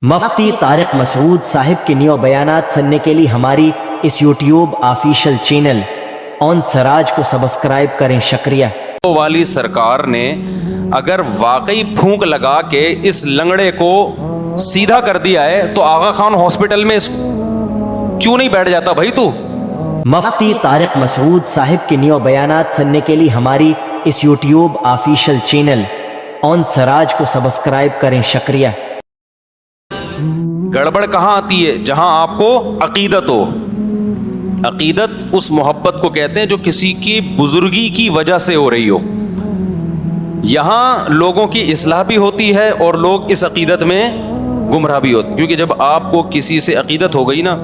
مفتی طارق مسعود صاحب کے نیو بیانات سننے کے لیے ہماری اس یوٹیوب آفیشیل چینل آن سراج کو سبسکرائب کریں. شکریہ. والی سرکار نے اگر واقعی پھونک لگا کے اس لنگڑے کو سیدھا کر دیا ہے تو آغا خان ہاسپٹل میں کیوں نہیں بیٹھ جاتا بھائی تو؟ مفتی طارق مسعود صاحب کے نیو بیانات سننے کے لیے ہماری اس یوٹیوب آفیشیل چینل آن سراج کو سبسکرائب کریں. شکریہ. گڑبڑ کہاں آتی ہے؟ جہاں آپ کو عقیدت ہو. عقیدت اس محبت کو کہتے ہیں جو کسی کی بزرگی کی وجہ سے ہو رہی ہو. یہاں لوگوں کی اصلاح بھی ہوتی ہے اور لوگ اس عقیدت میں گمراہ بھی ہوتے ہیں، کیونکہ جب آپ کو کسی سے عقیدت ہو گئی نا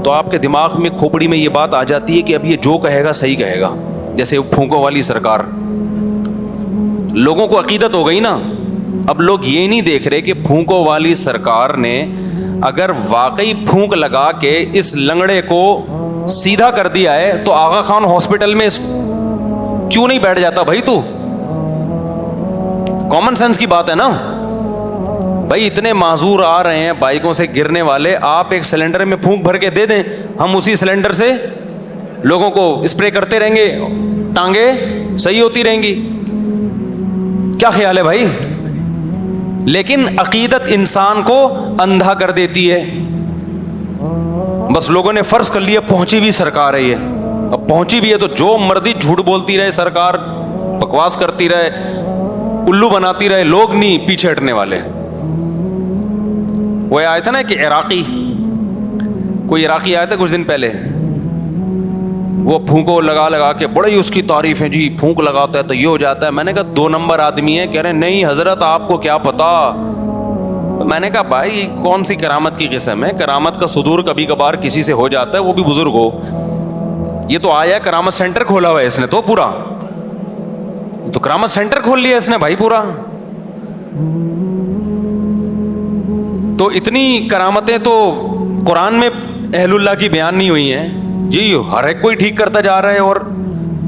تو آپ کے دماغ میں کھوپڑی میں یہ بات آ جاتی ہے کہ اب یہ جو کہے گا صحیح کہے گا. جیسے پھونکوں والی سرکار، لوگوں کو عقیدت ہو گئی نا. اب لوگ یہ نہیں دیکھ رہے کہ پھونکوں والی سرکار نے اگر واقعی پھونک لگا کے اس لنگڑے کو سیدھا کر دیا ہے تو آغا خان ہاسپٹل میں کیوں نہیں بیٹھ جاتا بھائی تو؟ کامن سینس کی بات ہے نا بھائی. اتنے معذور آ رہے ہیں بائکوں سے گرنے والے، آپ ایک سلنڈر میں پھونک بھر کے دے دیں، ہم اسی سلنڈر سے لوگوں کو اسپرے کرتے رہیں گے، ٹانگیں صحیح ہوتی رہیں گی. کیا خیال ہے بھائی؟ لیکن عقیدت انسان کو اندھا کر دیتی ہے. بس لوگوں نے فرض کر لیا پہنچی ہوئی سرکار ہے یہ، اب پہنچی ہوئی ہے تو جو مردی جھوٹ بولتی رہے سرکار، بکواس کرتی رہے، الو بناتی رہے، لوگ نہیں پیچھے ہٹنے والے. وہ آیا تھا نا کہ کوئی عراقی آیا تھا کچھ دن پہلے، وہ پھونکو لگا کے بڑے ہی اس کی تعریف ہے، جی پھونک لگاتا ہے تو یہ ہو جاتا ہے. میں نے کہا 2 نمبر آدمی ہے. کہہ رہے نہیں حضرت آپ کو کیا پتا. تو میں نے کہا بھائی کون سی کرامت کی قسم ہے؟ کرامت کا صدور کبھی کبھار کسی سے ہو جاتا ہے، وہ بھی بزرگ ہو. یہ تو آیا کرامت سینٹر کھولا ہوا ہے اس نے تو پورا، تو کرامت سینٹر کھول لیا اس نے بھائی پورا. تو اتنی کرامتیں تو قرآن میں اہل اللہ کی بیان نہیں ہوئی ہیں جی. ہر ایک کوئی ٹھیک کرتا جا رہا ہے اور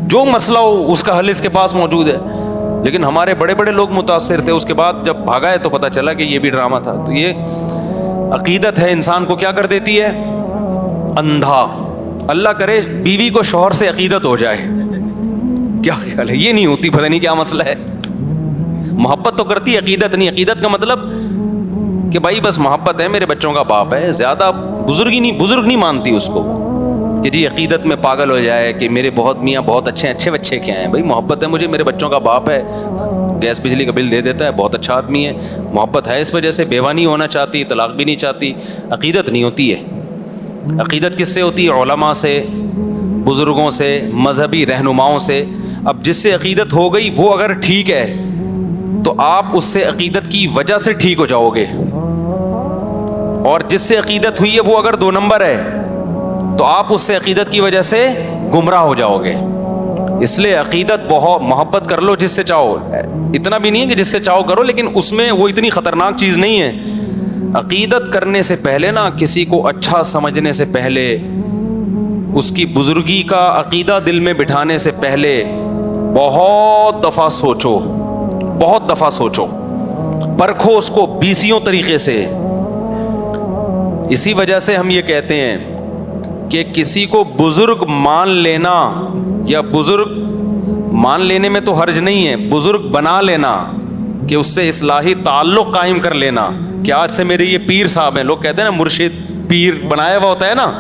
جو مسئلہ ہو اس کا حل اس کے پاس موجود ہے. لیکن ہمارے بڑے بڑے لوگ متاثر تھے، اس کے بعد جب بھاگا ہے تو پتہ چلا کہ یہ بھی ڈرامہ تھا. تو یہ عقیدت ہے انسان کو کیا کر دیتی ہے؟ اندھا. اللہ کرے بیوی کو شوہر سے عقیدت ہو جائے، کیا خیال ہے؟ یہ نہیں ہوتی، پتہ نہیں کیا مسئلہ ہے. محبت تو کرتی ہے، عقیدت نہیں. عقیدت کا مطلب کہ بھائی بس محبت ہے، میرے بچوں کا باپ ہے، زیادہ بزرگ نہیں مانتی اس کو کہ جی عقیدت میں پاگل ہو جائے کہ میرے میاں بہت اچھے بچے کیا ہیں. بھائی محبت ہے، مجھے میرے بچوں کا باپ ہے، گیس بجلی کا بل دے دیتا ہے، بہت اچھا آدمی ہے. محبت ہے اس وجہ سے بیوہ نہیں ہونا چاہتی، طلاق بھی نہیں چاہتی. عقیدت نہیں ہوتی ہے. عقیدت کس سے ہوتی ہے؟ علماء سے، بزرگوں سے، مذہبی رہنماؤں سے. اب جس سے عقیدت ہو گئی وہ اگر ٹھیک ہے تو آپ اس سے عقیدت کی وجہ سے ٹھیک ہو جاؤ گے، اور جس سے عقیدت ہوئی ہے وہ اگر 2 نمبر ہے تو آپ اس سے عقیدت کی وجہ سے گمراہ ہو جاؤ گے. اس لیے عقیدت بہت محبت کر لو جس سے چاہو، اتنا بھی نہیں ہے کہ جس سے چاہو کرو، لیکن اس میں وہ اتنی خطرناک چیز نہیں ہے. عقیدت کرنے سے پہلے نا، کسی کو اچھا سمجھنے سے پہلے، اس کی بزرگی کا عقیدہ دل میں بٹھانے سے پہلے بہت دفعہ سوچو، پرکھو اس کو 20 طریقے سے. اسی وجہ سے ہم یہ کہتے ہیں کہ کسی کو بزرگ مان لینا، یا بزرگ مان لینے میں تو حرج نہیں ہے، بزرگ بنا لینا، کہ اس سے اصلاحی تعلق قائم کر لینا کہ آج سے میرے یہ پیر صاحب ہیں. لوگ کہتے ہیں نا مرشد پیر بنایا ہوا ہوتا ہے نا.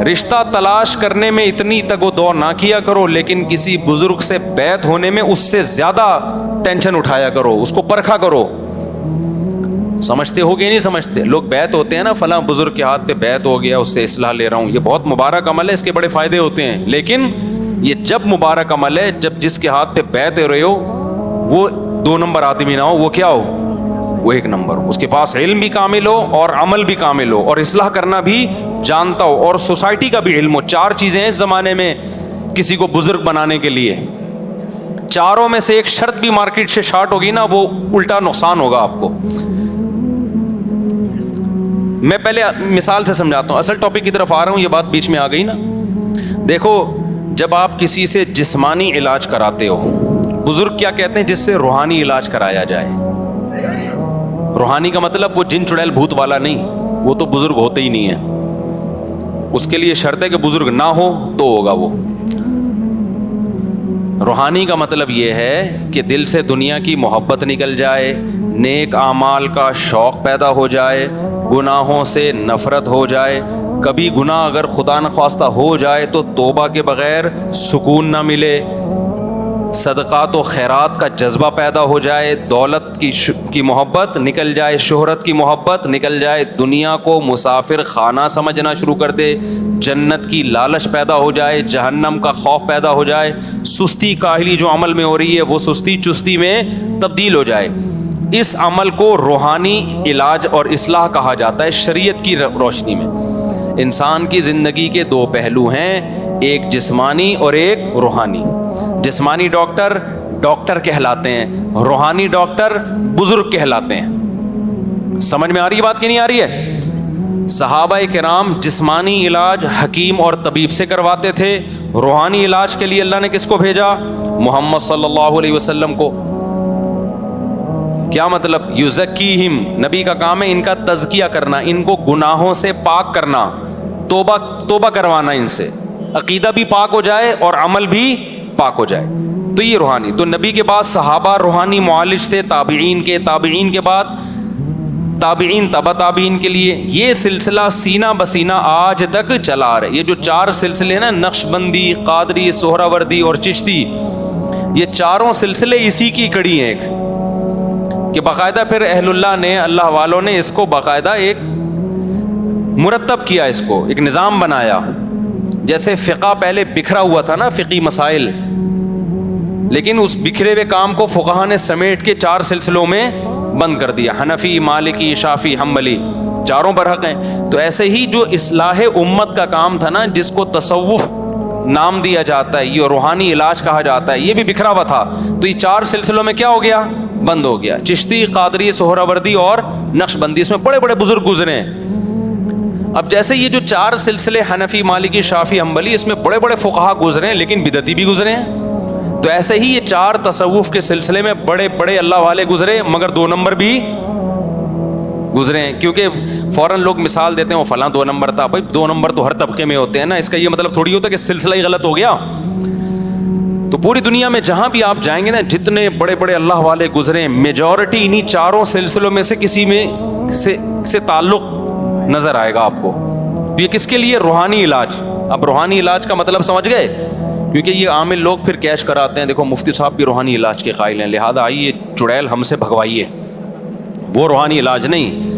رشتہ تلاش کرنے میں اتنی تگ و دو نہ کیا کرو، لیکن کسی بزرگ سے بیعت ہونے میں اس سے زیادہ ٹینشن اٹھایا کرو، اس کو پرکھا کرو. سمجھتے ہو گے نہیں سمجھتے؟ لوگ بیعت ہوتے ہیں نا، فلاں بزرگ کے ہاتھ پہ بیعت ہو گیا، اس سے اصلاح لے رہا ہوں، یہ بہت مبارک عمل ہے، اس کے بڑے فائدے ہوتے ہیں. لیکن یہ جب مبارک عمل ہے جب جس کے ہاتھ پہ بیعت ہو رہے ہو وہ 2 نمبر آدمی نہ ہو، وہ کیا ہو؟ وہ 1 نمبر ہو. اس کے پاس علم بھی کامل ہو اور عمل بھی کامل ہو اور اصلاح کرنا بھی جانتا ہو اور سوسائٹی کا بھی علم ہو. 4 چیزیں ہیں اس زمانے میں کسی کو بزرگ بنانے کے لیے. 4 میں سے ایک شرط بھی مارکیٹ سے شارٹ ہوگی نا، وہ الٹا نقصان ہوگا آپ کو. میں پہلے مثال سے سمجھاتا ہوں، اصل ٹاپک کی طرف آ رہا ہوں، یہ بات بیچ میں آ گئی نا. دیکھو جب آپ کسی سے جسمانی علاج کراتے ہو، بزرگ کیا کہتے ہیں؟ جس سے روحانی علاج کرایا جائے. روحانی کا مطلب وہ جن چڑیل بھوت والا نہیں, وہ تو بزرگ ہوتے ہی نہیں ہیں, اس کے لیے شرط ہے کہ بزرگ نہ ہو تو ہوگا وہ. روحانی کا مطلب یہ ہے کہ دل سے دنیا کی محبت نکل جائے, نیک اعمال کا شوق پیدا ہو جائے, گناہوں سے نفرت ہو جائے. کبھی گناہ اگر خدا نخواستہ ہو جائے تو توبہ کے بغیر سکون نہ ملے, صدقات و خیرات کا جذبہ پیدا ہو جائے, دولت کی محبت نکل جائے, شہرت کی محبت نکل جائے, دنیا کو مسافر خانہ سمجھنا شروع کر دے, جنت کی لالچ پیدا ہو جائے, جہنم کا خوف پیدا ہو جائے, سستی کاہلی جو عمل میں ہو رہی ہے وہ سستی چستی میں تبدیل ہو جائے. اس عمل کو روحانی علاج اور اصلاح کہا جاتا ہے شریعت کی روشنی میں. انسان کی زندگی کے دو پہلو ہیں, ایک جسمانی اور ایک روحانی. جسمانی ڈاکٹر کہلاتے ہیں, روحانی ڈاکٹر بزرگ کہلاتے ہیں. سمجھ میں آ رہی ہے بات کہ نہیں آ رہی ہے؟ صحابہ کرام جسمانی علاج حکیم اور طبیب سے کرواتے تھے, روحانی علاج کے لیے اللہ نے کس کو بھیجا؟ محمد صلی اللہ علیہ وسلم کو. کیا مطلب؟ یزکیہم, نبی کا کام ہے ان کا تزکیہ کرنا, ان کو گناہوں سے پاک کرنا, توبہ کروانا ان سے, عقیدہ بھی پاک ہو جائے اور عمل بھی پاک ہو جائے. تو یہ روحانی. تو نبی کے بعد صحابہ روحانی معالج تھے, تابعین کے بعد تابعین تبع تابعین کے لیے. یہ سلسلہ سینہ بسینہ آج تک چلا آ رہا ہے. یہ جو 4 سلسلے ہیں نا, نقش بندی, قادری, سہراوردی اور چشتی, یہ چاروں سلسلے اسی کی کڑی ہیں ایک, کہ باقاعدہ پھر اہل اللہ نے, اللہ والوں نے اس کو باقاعدہ ایک مرتب کیا, اس کو ایک نظام بنایا. جیسے فقہ پہلے بکھرا ہوا تھا نا, فقی مسائل, لیکن اس بکھرے ہوئے کام کو فقہا نے سمیٹ کے 4 سلسلوں میں بند کر دیا. حنفی, مالکی, شافعی, حنبلی, چاروں برحق ہیں. تو ایسے ہی جو اصلاح امت کا کام تھا نا, جس کو تصوف نام دیا جاتا ہے, یہ روحانی علاج کہا جاتا ہے, یہ بھی بکھرا ہوا تھا. تو یہ 4 سلسلوں میں کیا ہو گیا؟ بند ہو گیا. چشتی, قادری, سہراوردی اور نقش بندی, اس میں بڑے بڑے بزرگ گزرے ہیں. اب جیسے یہ جو 4 سلسلے حنفی, مالکی, شافعی, حنبلی, اس میں بڑے بڑے فقہا گزرے ہیں لیکن بدعتی بھی گزرے ہیں. تو ایسے ہی یہ 4 تصوف کے سلسلے میں بڑے بڑے اللہ والے گزرے, مگر 2 نمبر بھی گزرے ہیں. کیونکہ فوراً لوگ مثال دیتے ہیں وہ فلاں 2 نمبر تھا. بھائی 2 نمبر تو ہر طبقے میں ہوتے ہیں نا, اس کا یہ مطلب تھوڑی ہوتا ہے کہ سلسلہ ہی غلط ہو گیا. تو پوری دنیا میں جہاں بھی آپ جائیں گے نا, جتنے بڑے بڑے اللہ والے گزرے ہیں, میجورٹی انہی 4 سلسلوں میں سے کسی میں سے تعلق نظر آئے گا آپ کو. تو یہ کس کے لیے؟ روحانی علاج. اب روحانی علاج کا مطلب سمجھ گئے؟ کیونکہ یہ عامل لوگ پھر کیش کراتے ہیں, دیکھو مفتی صاحب بھی روحانی علاج کے قائل ہیں, لہذا آئیے چڑیل ہم سے بھگوائیے. وہ روحانی علاج نہیں.